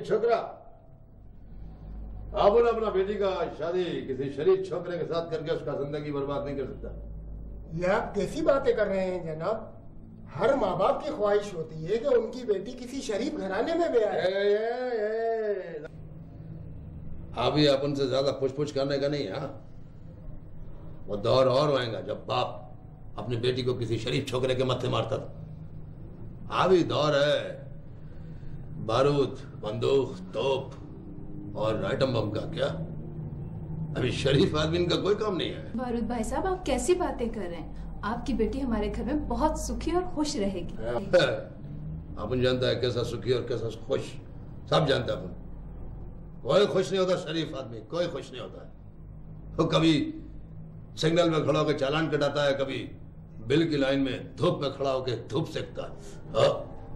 शरीफ छोकरा। आप अपना बेटी का शादी किसी शरीफ छोकरे के साथ करके उसका जिंदगी बर्बाद नहीं कर सकता। ये आप कैसी बातें कर रहे हैं जनाब? हर माँ बाप की ख्वाहिश होती है कि उनकी बेटी किसी शरीफ घराने में ब्याह है। अभी अपन से ज्यादा पूछ करने का नहीं है। वो दौर और आएगा जब बाप अपनी बेटी को किसी शरीफ छोकरे के मत्थे मारता था। अभी दौर है बारूद, बंदूक, तोप और आइटम बम का। क्या अभी शरीफ आदमी का कोई काम नहीं है? बारूद भाई साहब, आप कैसी बातें कर रहे हैं? आपकी बेटी हमारे घर में बहुत सुखी और खुश रहेगी। अपन जानता है कैसा सुखी और कैसा खुश, सब जानता है अपन। कोई खुश नहीं होता शरीफ आदमी, कोई खुश नहीं होता है। वो कभी सिग्नल में खड़ा होकर चालान कटाता है, कभी बिल की लाइन में धूप में खड़ा होकर धूप सेकता है।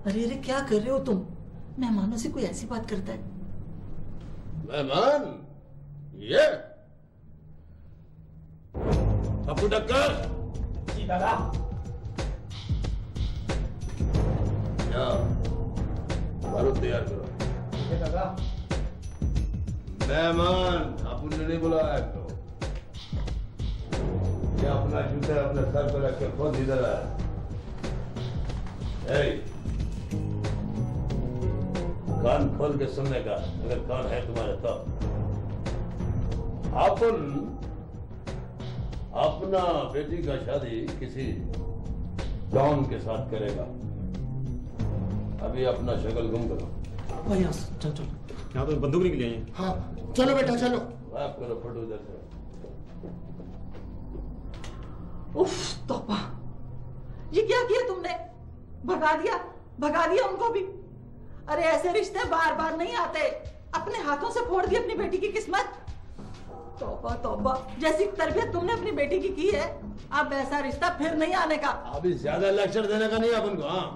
अरे अरे क्या कर रहे हो तुम? मेहमानों से कोई ऐसी बात करता है? मेहमान ये पप्पू टक्कर। जी दादा। क्या बारूद तैयार करो। ठीक है दादा। मेहमान अपन ने नहीं बुलाया तो क्या अपना जूता अपने सर पर रख के कौन इधर आया? कान खोल के सुनने का, अगर कान है तुम्हारे तो। अपन अपना बेटी का शादी किसी डॉन के साथ करेगा। अभी अपना शक्ल गुम करो। चल चल। यहाँ तो बंदूक निकली है। हाँ चलो बेटा चलो। आप करो फटो इधर से। उफ तौबा, ये क्या किया तुमने? भगा दिया उनको भी। अरे ऐसे रिश्ते बार बार नहीं आते। अपने हाथों से फोड़ दी अपनी बेटी की किस्मत। तौबा तौबा, जैसी तरबियत तुमने अपनी बेटी की है, अब ऐसा रिश्ता फिर नहीं आने का। अभी ज्यादा लेक्चर देने का नहीं अपन को। हाँ,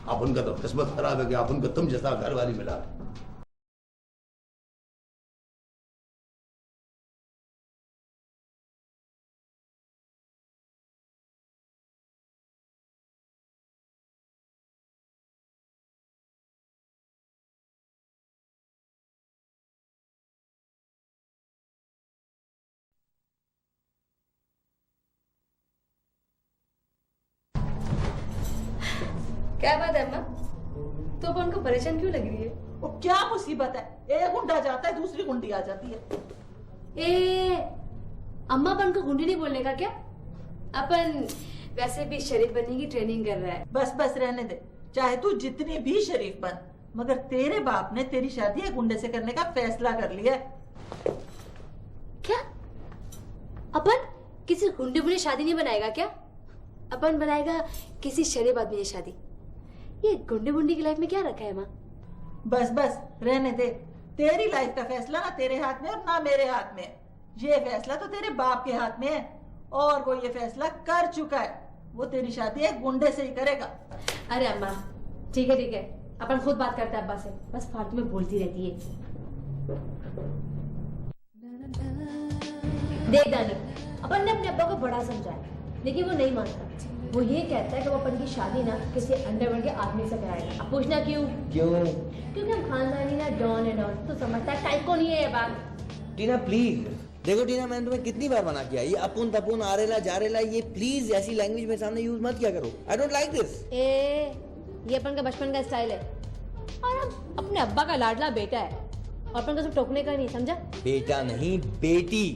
अपन का तो किस्मत खराब है कि अपन को तुम जैसा घर वाली मिला। क्या बात है अम्मा? तो अपन को परेशान क्यों लग रही है? वो क्या मुसीबत है? एक गुंडा जाता है, दूसरी गुंडी आ जाती है। अम्मा अपन को गुंडी नहीं बोलने का क्या? अपन वैसे भी शरीफ बनने की ट्रेनिंग कर रहा है। बस बस रहने दे, चाहे तू जितनी भी शरीफ बन, मगर तेरे बाप ने तेरी शादी एक गुंडे से करने का फैसला कर लिया है। क्या अपन किसी गुंडे बुने शादी नहीं बनाएगा क्या? अपन बनाएगा किसी शरीफ आदमी से शादी। ये गुंडे बुंडी की लाइफ में क्या रखा है माँ? बस बस रहने दे, तेरी लाइफ का फैसला ना तेरे हाथ में और ना मेरे हाथ में। ये फैसला तो तेरे बाप के हाथ में है, और वो ये फैसला कर चुका है। वो तेरी शादी एक गुंडे से ही करेगा। अरे अम्मा ठीक है, अपन खुद बात करते हैं अब्बा से, बस फालतू में बोलती रहती है। देख दानी, अपन ने अपने अब्बा को बड़ा समझाया, लेकिन वो नहीं मानता। वो ये कहता है कि वो अपन की शादी ना किसी अंडरवर्ल्ड के आदमी से कराएगा। अब पूछना क्यों? क्योंकि हम खानदानी ना डॉन है डॉन, तो समझता है टाइप को नहीं है ये बात। टीना प्लीज देखो, टीना मैंने तुम्हें कितनी बार मना किया, ये अपुन तपुन आरेला जारेला, ये प्लीज ऐसी लैंग्वेज मेरे सामने यूज मत किया करो। I don't like this. ये अपन का बचपन का स्टाइल है, और हम अपने अब्बा का लाडला बेटा है, और अपन को सिर्फ टोकने का नहीं, समझा? बेटा नहीं बेटी।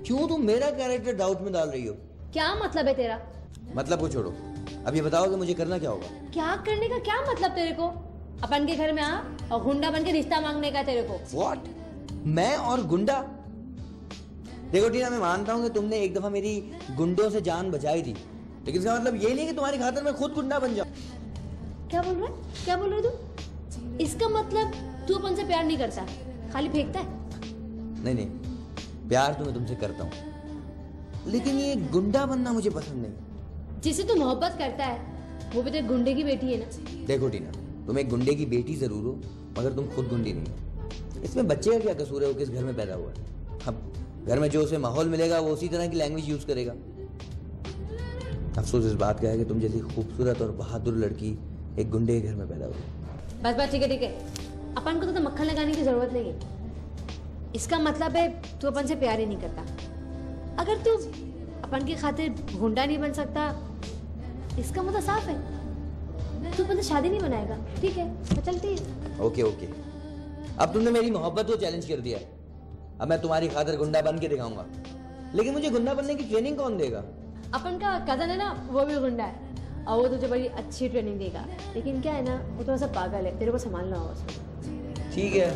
क्यों तुम मेरा कैरेक्टर डाउट में डाल रही हो? क्या मतलब है तेरा? मतलब को छोड़ो, अब ये बताओ कि मुझे करना क्या होगा? क्या करने का क्या मतलब तेरे को? अपन के घर में आ और गुंडा बन के रिश्ता मांगने का तेरे को? व्हाट? मैं और गुंडा? देखो टीना, मैं मानता हूँ कि तुमने एक दफा मेरी गुंडों से जान बचाई थी, लेकिन इसका मतलब ये नहीं कि तुम्हारी खातिर मैं खुद गुंडा बन जाऊं। क्या बोल रहा है तू? इसका मतलब तू अपन से प्यार नहीं करता, खाली फेंकता है? नहीं, प्यार तो मैं तुमसे करता हूँ, लेकिन ये गुंडा बनना मुझे पसंद नहीं। जिसे तू मोहब्बत करता है वो भी तेरे गुंडे की बेटी है ना? देखो टीना, तुम एक गुंडे की बेटी जरूर हो, मगर तुम खुद गुंडी नहीं हो। इसमें बच्चे का क्या कसूर है? वो किस घर में पैदा हुआ है? अब घर में जो उसे माहौल मिलेगा वो उसी तरह की लैंग्वेज यूज करेगा। अफसोस इस बात का है कि तुम जैसी खूबसूरत और बहादुर लड़की एक गुंडे के घर में पैदा हुई। बस ठीक है, अपन को तो मक्खन लगाने की जरूरत नहीं है। इसका मतलब है तू अपन से प्यार ही नहीं करता। अगर तू अपन की खातिर गुंडा नहीं बन सकता, इसका मतलब साफ है तू अपन से शादी नहीं बनाएगा। ठीक है तो चलती है। ओके ओके, अब तुमने मेरी मोहब्बत को चैलेंज कर दिया है। अब मैं तुम्हारी खातिर गुंडा बन के दिखाऊंगा, लेकिन मुझे गुंडा बनने की ट्रेनिंग कौन देगा? अपन का कजन है ना, वो भी गुंडा है और वो तुझे बड़ी अच्छी ट्रेनिंग देगा। लेकिन क्या है ना, वो थोड़ा सा पागल है, तेरे को संभालना होगा उसको। ठीक है,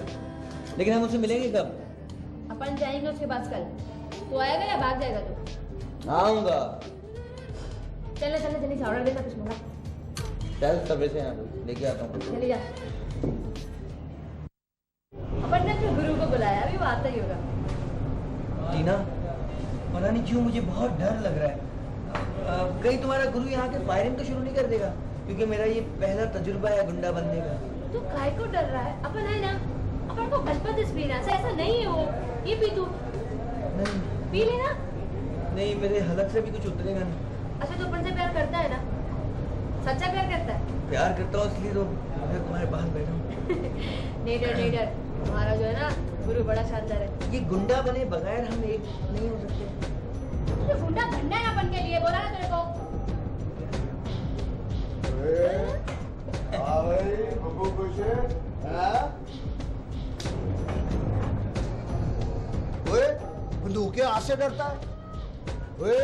लेकिन हम उससे मिलेंगे कब? अपन जाएंगे उसके पास कल। तो आएगा या भाग जाएगा तू? आऊंगा। चल जल्दी से ऑर्डर देना कुछ मंगा। चल सबे से लेके आता हूँ। चली जा। अपन ने अपने गुरु को बुलाया, अभी वो आता ही होगा। टीना, पता नहीं क्यों मुझे बहुत डर लग रहा है। कहीं तुम्हारा गुरु यहाँ के फायरिंग तो शुरू नहीं कर देगा, क्योंकि मेरा ये पहला तजुर्बा है गुंडा बनने का। तू काय को डर रहा है? अपन है ना, अपन को गलत स्प्रीन है, ऐसा नहीं है वो। ये पी तू, नहीं पी लेना। नहीं, मेरे हलक से भी कुछ उतरेगा नहीं। अच्छा तो अपन से प्यार करता है ना? सच्चा प्यार करता है? प्यार करता हूँ इसलिए तो मैं तुम्हारे पास बैठा हूँ। नहीं डर, तुम्हारा जो है ना गुरु बड़ा शानदार है। ये गुंडा बने बगैर हम एक नहीं हो सकते। तो गुंडा बनना है अपन के लिए, बोला ना तेरे को। बब्बू खुश है? ओए, बंदूक के हाथ से डरता है? ओए,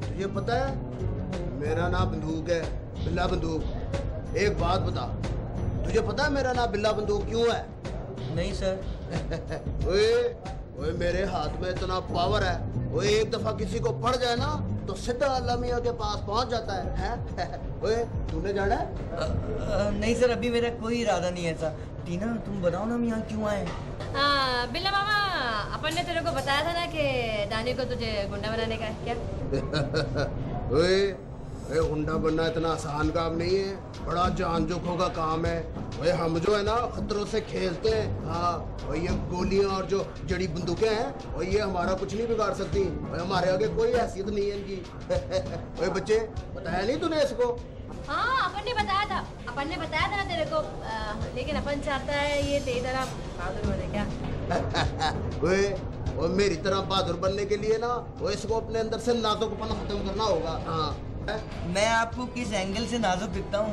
तुझे पता है मेरा नाम बंदूक है, बिल्ला बंदूक। एक बात बता, तुझे पता है मेरा नाम बिल्ला बंदूक क्यों है? नहीं सर। ओए मेरे हाथ में इतना पावर है, ओए एक दफा किसी को पड़ जाए ना तो सीधा अल्लाह मियां के पास पहुंच जाता है? ओए तूने जाना है? नहीं सर, अभी मेरा कोई इरादा नहीं है ऐसा। टीना तुम बताओ ना हम यहाँ क्यों आए? हाँ बिल्ला मामा, अपन ने तेरे को बताया था ना कि दानी को तुझे गुंडा बनाने का है क्या? ओए गुंडा बनना इतना आसान काम नहीं है, बड़ा जान जोखों का काम है। ओए हम जो है ना खतरों से खेलते हैं। हाँ, और ये गोलियां और जो जड़ी बंदूकें हैं, और ये हमारा कुछ नहीं बिगाड़ सकती। और हमारे आगे कोई हैसियत नहीं है इनकी। ओए बच्चे, बताया नहीं तूने इसको? हाँ अपन ने बताया था ना तेरे को। लेकिन अपन चाहता है ये तेरी तरह बहादुर बने क्या? ओए मेरी तरह बहादुर बनने के लिए ना वो इसको अपने अंदर से नाजुकपन खत्म करना होगा। हाँ, मैं आपको किस एंगल से नाजुक दिखता हूँ?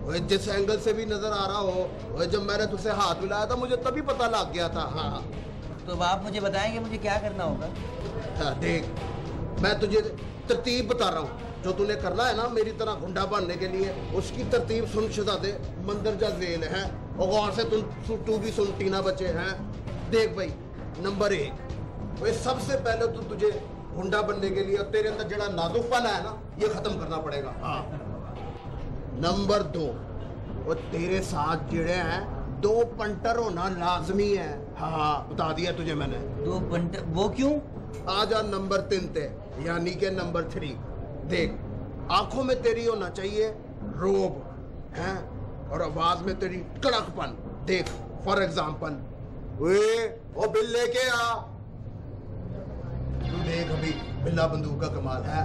ओए जिस एंगल से भी नजर आ रहा हो, ओए जब मैंने तुझसे हाथ मिलाया था मुझे तभी पता लग गया था। हाँ, तो अब आप मुझे बताएंगे मुझे क्या करना होगा? हाँ, देख मैं तुझे तरतीब बता रहा हूँ। जो तूने करना है ना मेरी तरह गुंडा बनने के लिए, उसकी तरतीब सुन शहजादे, मंदरजा झेल है। और गौर से तू भी सुन टीना बच्चे हैं। देख भाई, नंबर 1, वे सबसे पहले तो तुझे गुंडा बनने के लिए तेरे अंदर जड़ा नाजुकपन है ना, ये खत्म करना पड़ेगा। हाँ, नंबर 2, वो तेरे साथ जिड़े हैं 2 पंटर होना लाजमी है। हाँ बता दिया तुझे मैंने। 2 पंटर? वो क्यों? आ जा नंबर 3 पे, यानी के नंबर 3। देख, आंखों में तेरी होना चाहिए रोब है, और आवाज में तेरी कड़कपन। देख फॉर एग्जाम्पल, ओ बिल्ले के आ, तू देख अभी बिल्ला बंदूक का कमाल है।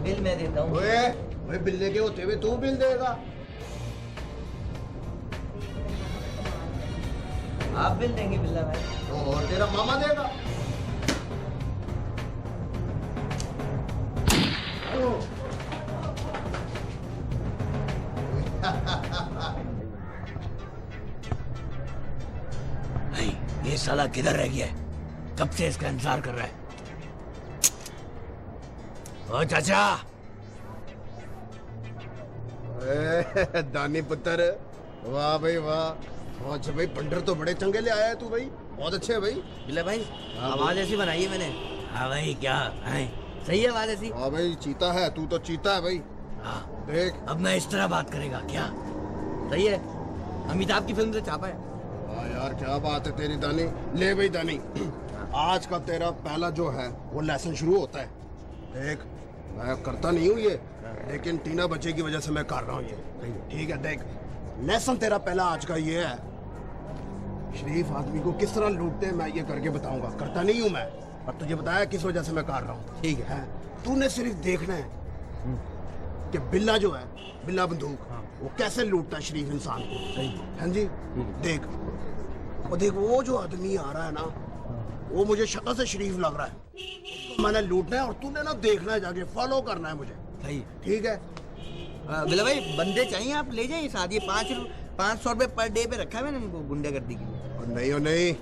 बिल मैं देता हूँ। ओए बिल्ले के होते हुए तू बिल देगा? आप बिल देंगे बिल्ला भाई? और तेरा मामा देगा? ये साला किधर रह गया है? कब से इसका इंतजार कर रहा है? ओ चाचा, दानी पुत्र, वाह भाई वाह। अच्छा भाई, पंडर तो बड़े चंगे ले आया है तू भाई, बहुत अच्छे है भाई। बिल्ला भाई आवाज ऐसी बनाई है मैंने। हाँ भाई, क्या है? सही है आवाज ऐसी? हाँ भाई, चीता है तू तो, चीता है भाई। हाँ, देख अब मैं इस तरह बात करेगा क्या? सही है, अमिताभ की फिल्म से छापा है। हाँ यार, क्या बात है तेरी दानी। ले भाई दानी, आज का तेरा पहला जो है वो लेसन शुरू होता है। देख, मैं करता नहीं हूँ ये, लेकिन टीना बच्चे की वजह से मैं कर रहा हूँ ये। ठीक है, देख लेसन तेरा पहला आज का ये है, शरीफ आदमी को किस तरह लूटते हैं मैं ये करके बताऊंगा। करता नहीं हूँ मैं, और तुझे बताया किस वजह से मैं कर रहा हूँ। ठीक है, तूने सिर्फ देखना है। कि बिल्ला जो है, बिल्ला बंदूक, वो कैसे लूटता है शरीफ इंसान को। हाँ जी, देख वो जो आदमी आ रहा है ना, वो मुझे शक्ल से शरीफ लग रहा है। मैंने लूटना है और तूने ना देखना है, जाके फॉलो करना है मुझे। सही ठीक है? बिल्ला भाई बंदे चाहिए, आप ले जाइए साथ। ये 500 रुपए पर डे पे रखा है मैंने उनको गुंडागर्दी के लिए। और नहीं और नहीं,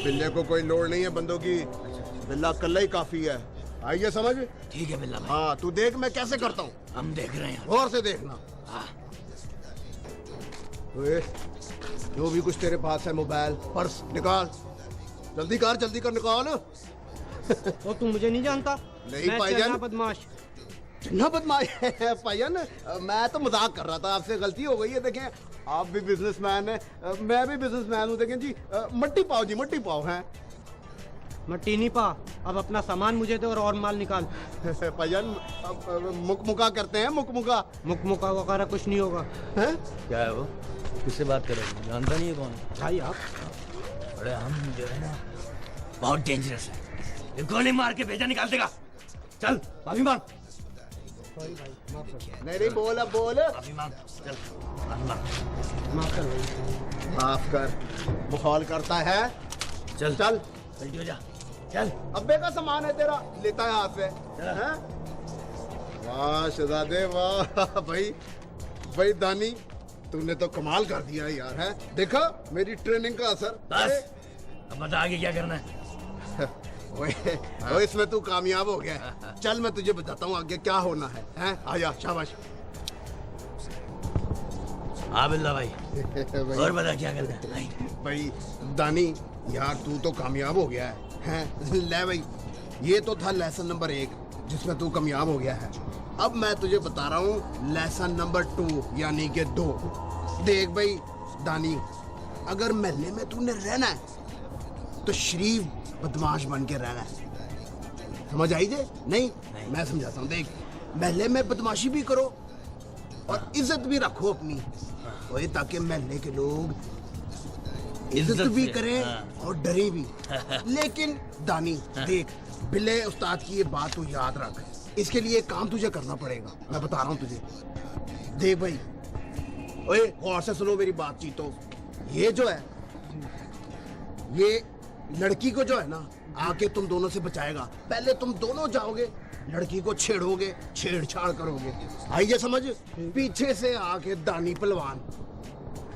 बिल्ले को कोई लोड नहीं है बंदों की, बिल्ला कल्ला ही काफी है। आइए समझ। ठीक है बिल्ला भाई, हाँ तू देख मैं कैसे करता हूँ, हम देख रहे हैं। गौर से देखना। हाँ। ओए, जो भी कुछ तेरे पास है, मोबाइल, पर्स, निकाल। जल्दी कर निकाल। और तुम मुझे नहीं जानता? नहीं मैं भाईजान। चन्ना बदमाश। चन्ना बदमाश है भाईजान, मैं तो मजाक कर रहा था, आपसे गलती हो गई है। देखें आप भी बिजनेसमैन हैं, मैं भी बिजनेसमैन हूँ। देखें जी, मट्टी पाव जी, मट्टी पाव हैं। मट्टी नहीं पा, अब अपना सामान मुझे दे और माल निकाल। भाईजान मुकमुका करते हैं, मुकमुका। मुकमुका वगैरह कुछ नहीं होगा। हैं? क्या है वो? किससे बात कर रहे हो? जानता नहीं है कौन है? भाई आप अरे हम जो है ना बहुत डेंजरस है, ये गोली मार के भेजा निकाल देगा। चल माफी मांग। नहीं बोल, अब बोल। माफी मांग, चल माफी मांग। माफ कर भाई। माफ कर, बहाल करता है। चल चल जल्दी हो जा, चल। अब्बे का सामान है तेरा, लेता है हाथ से। हैं? वाह शहजादे वाह। भाई दानी, तूने तो कमाल कर दिया यार। है देखा मेरी ट्रेनिंग का असर। बस अब बता आगे क्या करना है। ओए इसमें तू कामयाब हो गया। चल मैं तुझे बताता हूँ आगे क्या होना है। हैं? आजा, शाबाश। हाँ बिल्ला भाई, और बता क्या करना है। भाई दानी यार, तू तो कामयाब हो गया है। हैं? ले भाई, ये तो था लेसन नंबर 1 जिसमें तू कामयाब हो गया है। अब मैं तुझे बता रहा हूँ लेसन नंबर 2 यानी कि 2। देख भाई दानी, अगर महल्ले में तूने रहना है तो शरीफ बदमाश बन के रहना है। समझ आई जे? नहीं मैं समझाता हूँ। देख, महल्ले में बदमाशी भी करो और इज्जत भी रखो अपनी, ओए, ताकि महल्ले के लोग इज्जत भी करें और डरे भी। लेकिन दानी देख, बिल्ले उस्ताद की ये बात तू याद रख, इसके लिए काम तुझे करना पड़ेगा। मैं बता रहा हूँ तुझे। देख भाई, ओए गौर से सुनो मेरी बातचीत। तो ये जो है, ये लड़की को जो है ना, आके तुम दोनों से बचाएगा। पहले तुम दोनों जाओगे, लड़की को छेड़ोगे, छेड़छाड़ करोगे। आइए समझ। पीछे से आके दानी पहलवान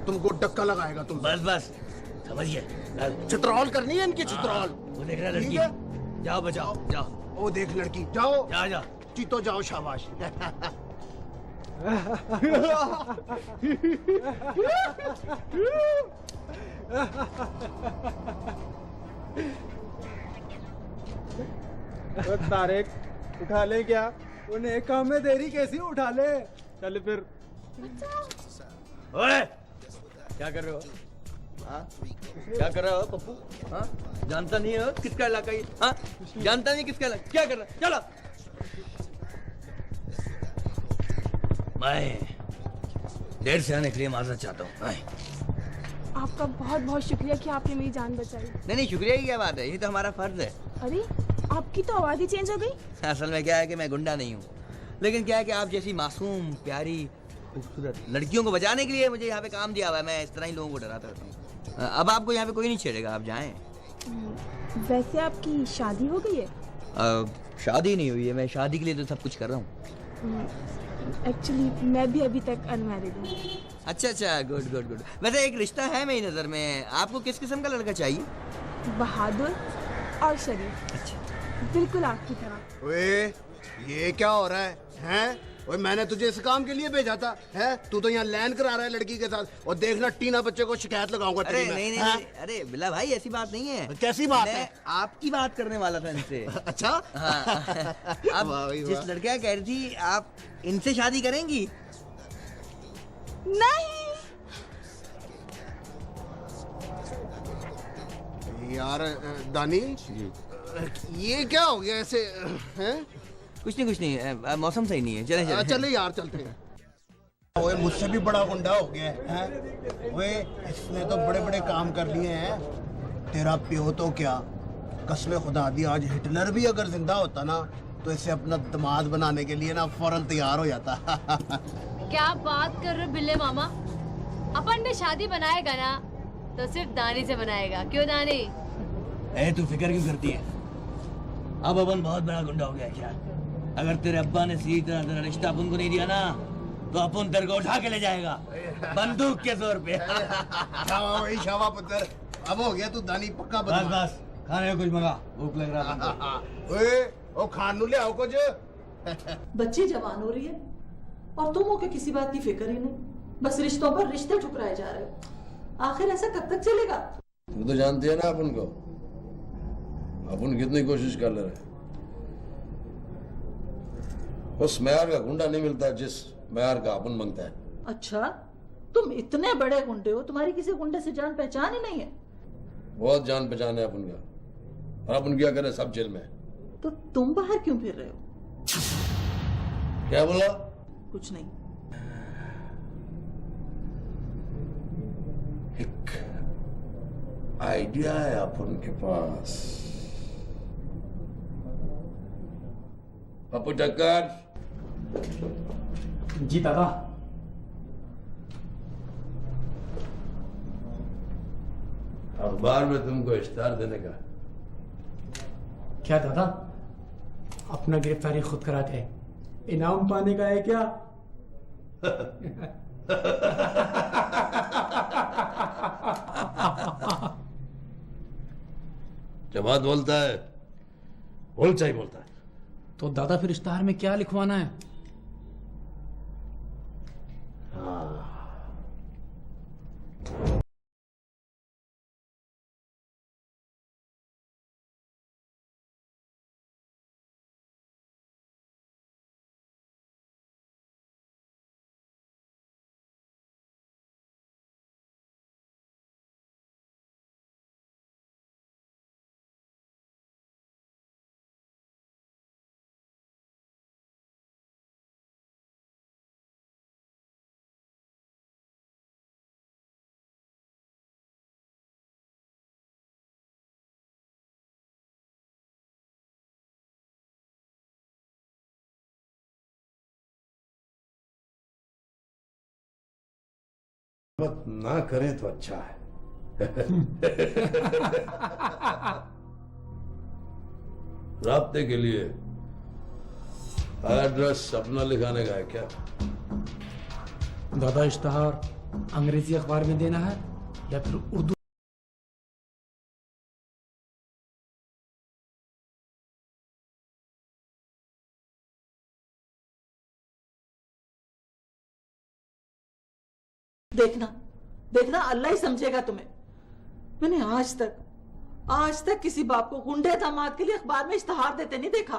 तुमको डक्का लगाएगा। तुम बस समझिए, चित्रौल करनी है इनकी, चित्रौल। वो देख रहा है ठीक लड़की, है? जाओ बचाओ जाओ। ओ देख लड़की, जाओ जा चीतो जाओ, शाबाश। तो तारिक उठा ले क्या? उन्हें काम में देरी कैसी उठा ले। चल फिर। ओए क्या कर रहे हो? हाँ? क्या कर रहे हो पप्पू? हाँ? जानता नहीं हो किसका इलाका ये? हाँ? जानता नहीं किसका इलाका? क्या कर रहा है? चलो। मैं देर से आने के लिए माजरत चाहता हूँ। आपका बहुत बहुत शुक्रिया कि आपने मेरी जान बचाई। नहीं शुक्रिया की क्या बात है, ये तो हमारा फर्ज है। अरे आपकी तो आवाज ही चेंज हो गई। असल में क्या है कि मैं गुंडा नहीं हूँ, लेकिन क्या है कि आप जैसी मासूम प्यारी खूबसूरत लड़कियों को बचाने के लिए मुझे यहाँ पे काम दिया हुआ है। मैं इस तरह ही लोगों को डराता रहता हूँ। अब आपको यहाँ पे कोई नहीं छेड़ेगा, आप जाएं। वैसे आपकी शादी हो गई है? शादी नहीं हुई है, मैं शादी के लिए तो सब कुछ कर रहा हूँ। एक्चुअली मैं भी अभी तक अनमैरिड हूँ। अच्छा गुड। वैसे एक रिश्ता है मेरी नज़र में। आपको किस किस्म का लड़का चाहिए? बहादुर और शरीफ। अच्छा, बिल्कुल आपकी तरह। ओए ये क्या हो रहा है? हैं? ओए मैंने तुझे इस काम के लिए भेजा था। हैं? तू तो यहाँ लैंड करा रहा है लड़की के साथ, और देखना टीना बच्चे को शिकायत लगाऊंगा। अरे नहीं, अरे बिल्ला भाई ऐसी बात नहीं है। कैसी बात है? आपकी बात करने वाला था इनसे। अच्छा हाँ। आप जिस लड़का कह रही थी, आप इनसे शादी करेंगी? नहीं यार दानी, ये क्या हो गया ऐसे? हैं? कुछ नहीं, मौसम सही नहीं है। चले चले यार, चलते हैं। ओए मुझसे भी बड़ा गुंडा हो गया है। ओए इसने तो बड़े बड़े काम कर लिए हैं। तेरा प्यो तो क्या, कसम खुदा दी, आज हिटलर भी अगर जिंदा होता ना तो इसे अपना दामाद बनाने के लिए ना फौरन तैयार हो जाता। क्या बात कर रहे हो बिल्ले मामा? अपन ने शादी बनाएगा ना तो सिर्फ दानी से बनाएगा, क्यों दानी? तू फिक्र क्यों करती है? अब अपन बहुत बड़ा गुंडा हो गया क्या? अगर तेरे अब्बा ने सीधी तरह तेरा रिश्ता अपन को नहीं दिया ना तो अपन तेरे को उठा के ले जाएगा बंदूक के जोर पे। शावा पुत्र, अब हो गया तू दानी पक्का बदमाश। बस खाने को कुछ मंगा, भूख लग रहा है। ओए ओ खान नु ले आओ कुछ। बच्ची जवान हो रही है और तुम हो के किसी बात की फिक्र ही नहीं, बस रिश्तों पर रिश्ते ठुकराए जा रहे हो। आखिर ऐसा कब तक चलेगा? तू तो जानती है ना अपन को, अपन कितनी कोशिश कर ले रहे। उस मैार का गुंडा नहीं मिलता जिस मैार का अपन मांगता है। अच्छा, तुम इतने बड़े गुंडे हो, तुम्हारी किसी गुंडे से जान पहचान ही नहीं है? बहुत जान पहचान है अपन का, और अपन क्या करे, सब जेल में है। तो तुम बाहर क्यों फिर रहे हो? क्या बोला? कुछ नहीं। एक आइडिया है अपन के पास। पप्पू टक्कर। जी दादा। अखबार में तुमको इश्तार देने का। क्या दादा, अपना गिरफ्तारी खुद कराते इनाम पाने का है क्या? जब बात बोलता है बोल चाहिए बोलता है। तो दादा फिर इश्तार में क्या लिखवाना है? मत ना करें तो अच्छा है। राब्ते के लिए एड्रेस अपना लिखाने का है क्या? दादा इश्तहार अंग्रेजी अखबार में देना है या फिर उर्दू? देखना देखना, अल्लाह ही समझेगा तुम्हें। मैंने आज तक किसी बाप को गुंडे दामाद के लिए अखबार में इश्तहार देते नहीं देखा।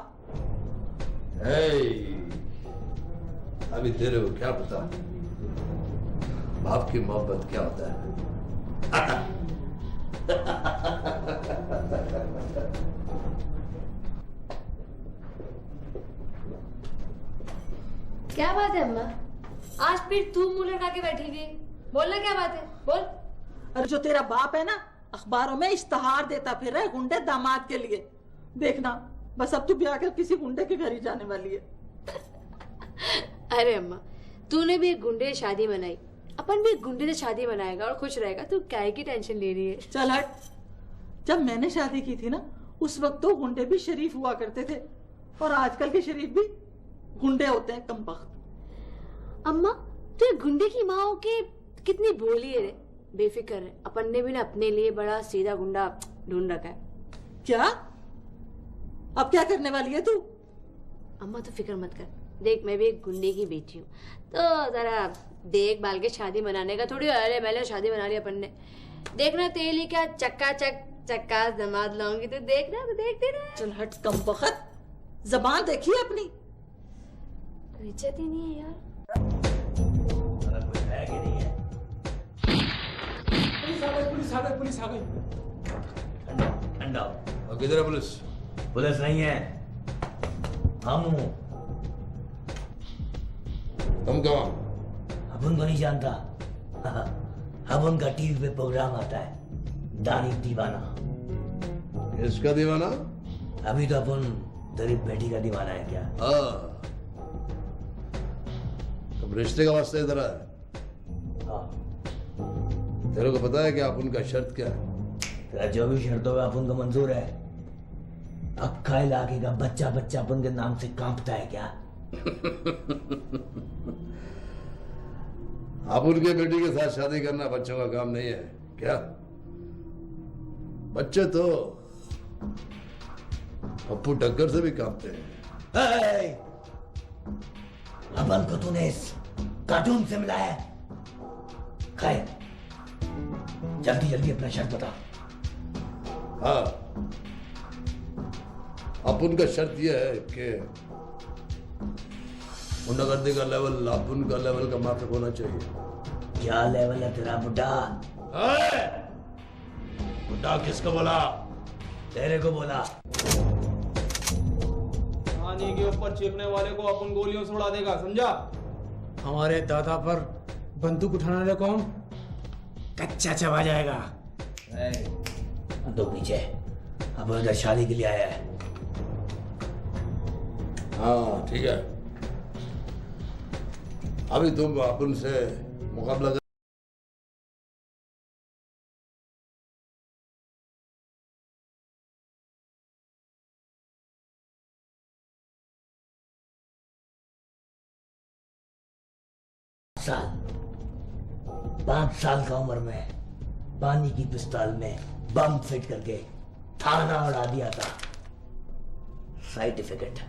अभी तेरे को क्या पता बाप की मोहब्बत क्या होता है? क्या बात है अम्मा, आज फिर तू मुंह लगा के बैठी हुई? बोलना क्या बात है, बोल। अरे जो तेरा बाप है ना, अखबारों में इश्तहार देता फिर है गुंडे दामाद के लिए। देखना बस अब तू ब्याह कर किसी गुंडे के घर ही जाने वाली है। अरे अम्मा, तूने भी एक गुंडे से शादी बनाई, अपन भी एक गुंडे से शादी बनाएगा और खुश रहेगा। तू क्या की टेंशन ले रही है? चल हट। जब मैंने शादी की थी ना, उस वक्त तो गुंडे भी शरीफ हुआ करते थे, और आजकल के शरीफ भी गुंडे होते हैं कमबख्त। अम्मा, तू एक गुंडे की माँ हो के कितनी भोली है रे। बेफिक्र है, अपन ने भी ना अपने लिए बड़ा सीधा गुंडा ढूंढ रखा है। क्या? अब क्या करने वाली है तू? अम्मा तो फिक्र मत कर, देख मैं भी एक गुंडे की बेटी हूँ, तो जरा देख बाल के शादी मनाने का थोड़ी अरे पहले शादी बना ली अपन ने। देखना तेरे लिए क्या चक्का दामाद लाऊंगी, तो देखना, तो देखते रहे। चल हट कमबख्त, ज़बान देखिए अपनी। इज्जत ही नहीं है यार। है कि नहीं है? पुलिस आ गई। ठंडा। और किधर है पुलिस? पुलिस नहीं है, हम हूँ। तुम कौन? अपन को नहीं जानता। अब उनका टीवी पे प्रोग्राम आता है, दानी दीवाना। इसका दीवाना? अभी तो अपन तेरी बेटी का दीवाना है क्या? हाँ, अब रिश्ते का वास्ते इधर आया। हाँ। तेरे को पता है कि आप उनका शर्त क्या है? तेरा जो भी शर्त होगा अपन को मंजूर है। अक्का इलाके का बच्चा बच्चा अपन के नाम से कांपता है क्या? आप उनके बेटी के साथ शादी करना बच्चों का काम नहीं है क्या? बच्चे तो पप्पू टक्कर से भी कांपते हैं। अपन को तूने इस कार्टून से मिलाया? खाए जल्दी जल्दी अपना शर्त बता। हाँ, अब उनका शर्त यह है कि गुंडागर्दी का लेवल आप उनका लेवल का माफक होना चाहिए। क्या लेवल है तेरा बुड्ढा? बुड्ढा किसको बोला? तेरे को बोला। पानी के ऊपर चीखने वाले को अपन गोलियों से उड़ा देगा, समझा? हमारे दादा पर बंदूक उठाने वाले को हम कच्चा चबा जाएगा। तो पीछे अब उधर शादी के लिए आया है। हाँ ठीक है, अभी तुम अपन से मुकाबला कर। साल 5 साल का उम्र में पानी की पिस्तौल में बम फिट करके थाना उड़ा दिया था। सर्टिफिकेट।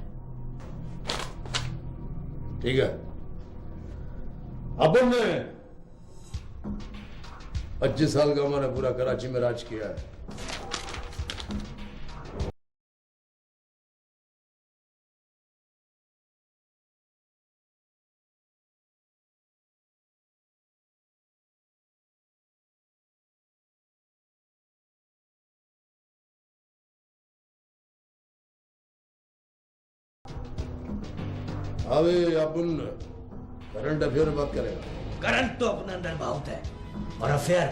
ठीक है, अपन ने 25 साल का उम्र है, पूरा कराची में राज किया है। अभी अपन करंट अफेयर में बात करेगा। करंट तो अपने अंदर बहुत है और अफेयर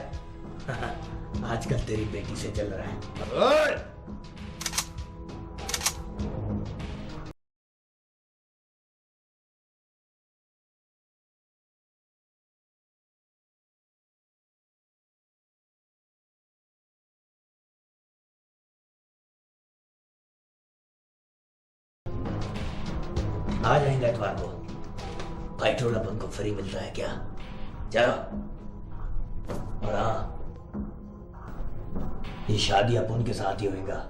आजकल तेरी बेटी से चल रहा है। आ जाएंगे इतवार को। पेट्रोल अपन को फ्री मिलता है क्या? चलो। और हाँ, ये शादी अपन के साथ ही होगा।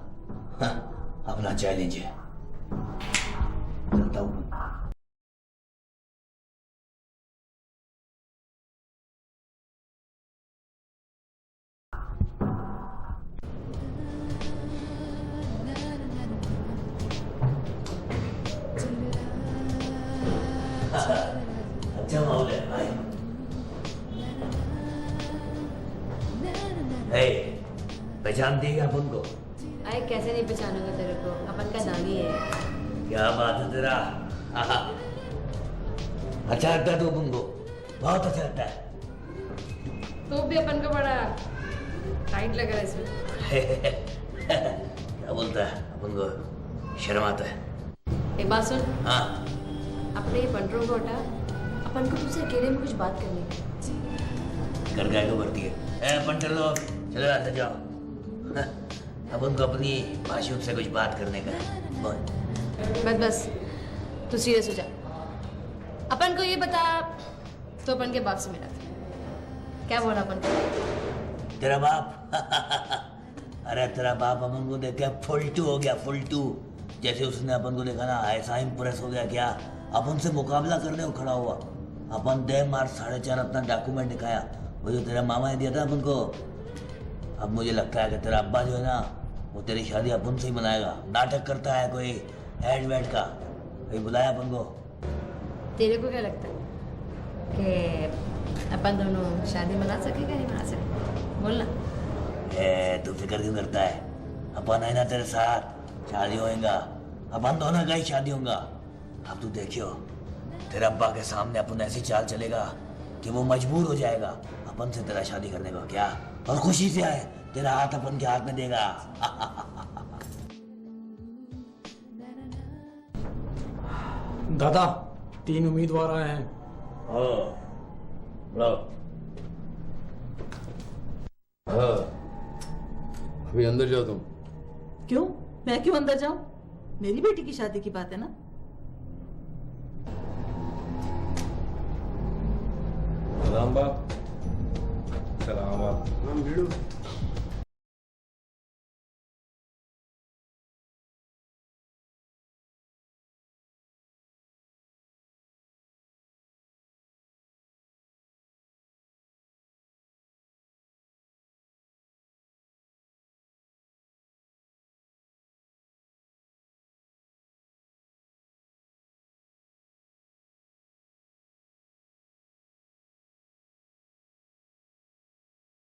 अपना चैलेंज है। चलता हूं। अच्छा माहौल है भाई। पहचान देगा अपन को? अरे कैसे नहीं पहचानूंगा तेरे को, अपन का दानी है। क्या बात है तेरा। अच्छा लगता है तो अपन को, बहुत अच्छा लगता है। तो भी अपन को बड़ा टाइट लग रहा है इसमें। क्या बोलता है? अपन को शर्म आता है। एक बात सुन। हाँ। अपने ये पंटरों को हटा, अपन को तुझसे अकेले में कुछ बात करनी है। कर गए तो करती है। पंटर लोग चलो यहाँ से जाओ। अपन को अपनी माशूक से कुछ बात करने का है। बोल। बस तू सीरियस हो जा। अपन को ये बता, तो अपन के बाप से मिला था, क्या बोला अपन को? तेरा बाप? अरे तेरा बाप अपन को देख के फुलटू हो गया, फुलटू। जैसे उसने अपन को देखा ना, ऐसा इम्प्रेस हो गया क्या, अपन से मुकाबला करने को खड़ा हुआ। अपन दे मार 4.5 अपना डॉक्यूमेंट दिखाया, वो जो तेरा मामा ने दिया था अपन को। अब मुझे लगता है कि तेरा अब्बा जो है ना, वो तेरी शादी अपन से ही मनाएगा। नाटक करता है कोई एड वेड का, कोई बुलाया अपन को। तेरे को क्या लगता है कि अपन दोनों शादी मना सकेगा नहीं मना सकेगा? बोलना। तू फिक्र क्यों करता है? अपन है ना तेरे साथ, शादी होएगा। अपन दोनों का ही शादी होगा। अब तू देखियो, तेरे अब्बा के सामने अपन ऐसी चाल चलेगा कि वो मजबूर हो जाएगा अपन से तेरा शादी करने को। क्या? और खुशी से आए, तेरा हाथ अपन के हाथ में देगा। दादा 3 उम्मीदवार आए हैं। हाँ बुलाओ। हाँ अभी अंदर जाओ तुम। क्यों? मैं क्यों अंदर जाऊं? मेरी बेटी की शादी की बात है ना। सलाम बाप। सलाम बाप। भिड़ो।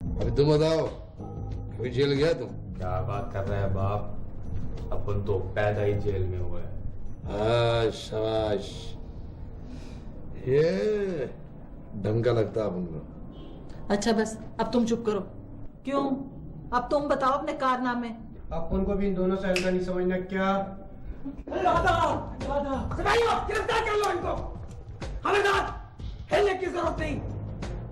अभी तुम बताओ, कभी जेल गया तुम? क्या बात कर रहे हैं बाप, अपन तो पैदा ही जेल में हुए हैं। शाबाश, ये ढंग का लगता है अपन को। अच्छा बस अब तुम चुप करो। क्यों? अब तुम बताओ अपने कारनामे। अपन को भी इन दोनों से हल्का नहीं समझना क्या? गिरफ्तार कर लो इनको। हवलदार, हिलने की जरूरत नहीं।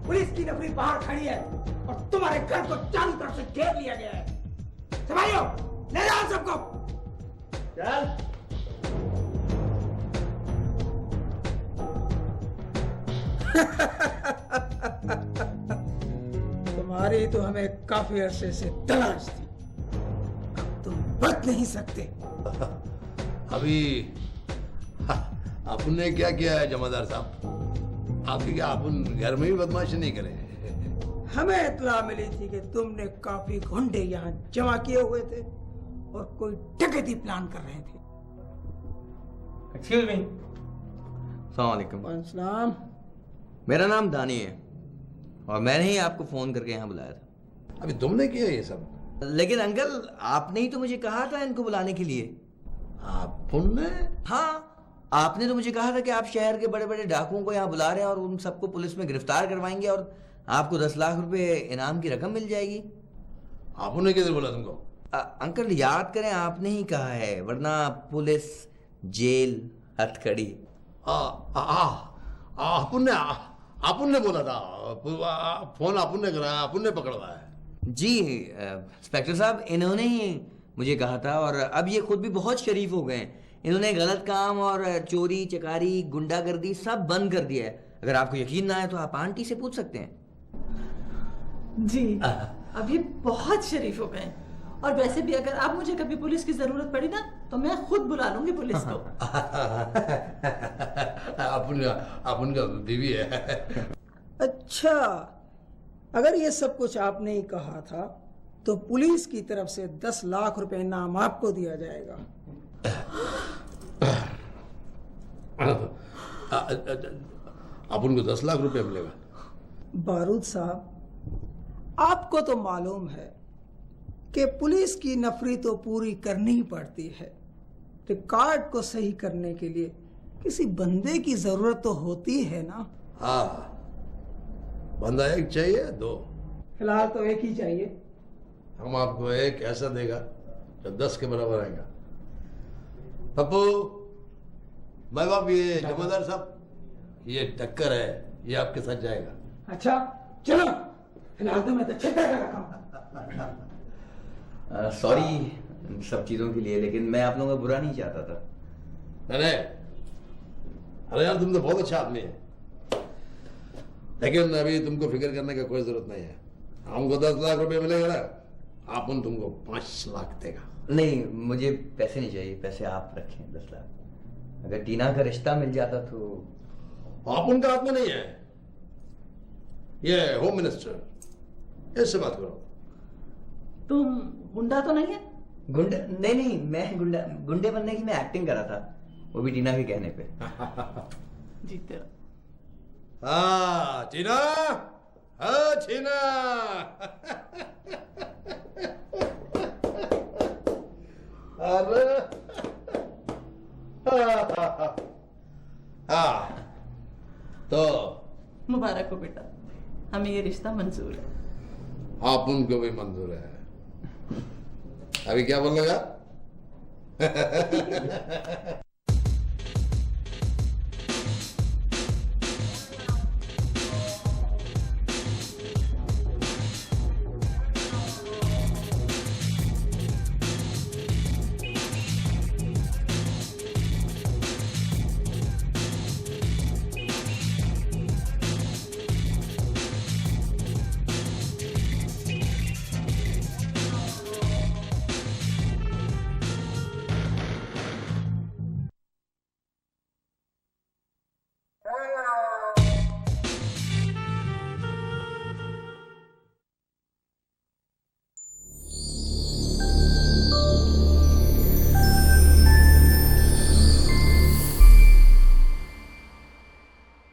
पुलिस की नफरी बाहर खड़ी है और तुम्हारे घर को चारों तरफ से घेर लिया गया है। सिपाहियों, ले जाओ सबको। चल। तुम्हारी तो हमें काफी अरसे से तलाश थी, अब तुम बच नहीं सकते। अभी अपन ने क्या किया है जमादार साहब? आपकी क्या अपन घर में भी बदमाशी नहीं करे? हमें इत्तला मिली थी कि तुमने काफी गुंडे यहाँ जमा किए हुए थे और कोई डकैती प्लान कर रहे थे। Excuse me. अस्सलाम वालेकुम। सलाम। मेरा नाम दानी है और मैंने ही आपको फोन करके यहाँ बुलाया था। अभी तुमने किया ये सब? लेकिन अंकल, आपने ही तो मुझे कहा था इनको बुलाने के लिए। आपने? हाँ, आपने तो मुझे कहा था कि आप शहर के बड़े बड़े डाकुओं को यहाँ बुला रहे हैं और उन सबको पुलिस में गिरफ्तार करवाएंगे और आपको 10 लाख रुपए इनाम की रकम मिल जाएगी। आपने किधर बोला तुमको? अंकल याद करें, आपने ही कहा है, वरना पुलिस, जेल, हथकड़ी। आपने बोला था, फोन आपने कराया, आपने पकड़वाया। जी इंस्पेक्टर साहब, इन्होंने ही मुझे कहा था और अब ये खुद भी बहुत शरीफ हो गए हैं। इन्होंने गलत काम और चोरी चकारी गुंडागर्दी सब बंद कर दिया है। अगर आपको यकीन ना आए तो आप आंटी से पूछ सकते हैं। जी अब ये बहुत शरीफ हो गए। और वैसे भी अगर अब मुझे कभी पुलिस की जरूरत पड़ी ना तो मैं खुद बुला लूंगी पुलिस को। अपन का बीवी है। अच्छा, अगर ये सब कुछ आपने ही कहा था तो पुलिस की तरफ से 10 लाख रुपए इनाम आपको दिया जाएगा। अपन को 10 लाख रुपए मिलेगा? बारूद साहब, आपको तो मालूम है कि पुलिस की नफरी तो पूरी करनी ही पड़ती है। रिकॉर्ड को सही करने के लिए किसी बंदे की जरूरत तो होती है ना। हाँ, बंदा एक चाहिए, 2? फिलहाल तो एक ही चाहिए। हम आपको एक ऐसा देगा जो 10 के बराबर आएगा। पप्पू, मैं बाप, ये जमादार साहब, ये टक्कर है, ये आपके साथ जाएगा। अच्छा चलो, फिलहाल तो मैं तो छेतर कर रखा हूँ। सॉरी सब चीजों के लिए, लेकिन मैं आप लोगों का बुरा नहीं चाहता था। नहीं, अरे यार तुम तो बहुत अच्छा आदमी है, लेकिन अभी तुमको फिक्र करने का कोई जरूरत नहीं है। हमको 10 लाख रुपए मिलेगा ना, अपन तुमको 5 लाख देगा। नहीं, मुझे पैसे नहीं चाहिए, पैसे आप रखें 10 लाख। अगर टीना का रिश्ता मिल जाता तो। आप उनका हाथ में नहीं है, ये होम मिनिस्टर, इससे बात करो। तुम गुंडा तो नहीं है? गुंडा नहीं, मैं गुंडे बनने की मैं एक्टिंग करा था, वो भी टीना के कहने पे। जीते रहो। टीना, टीना। अरे तो मुबारक हो बेटा, हमें ये रिश्ता मंजूर है। आप उनको भी मंजूर है। अभी क्या बोल लगा?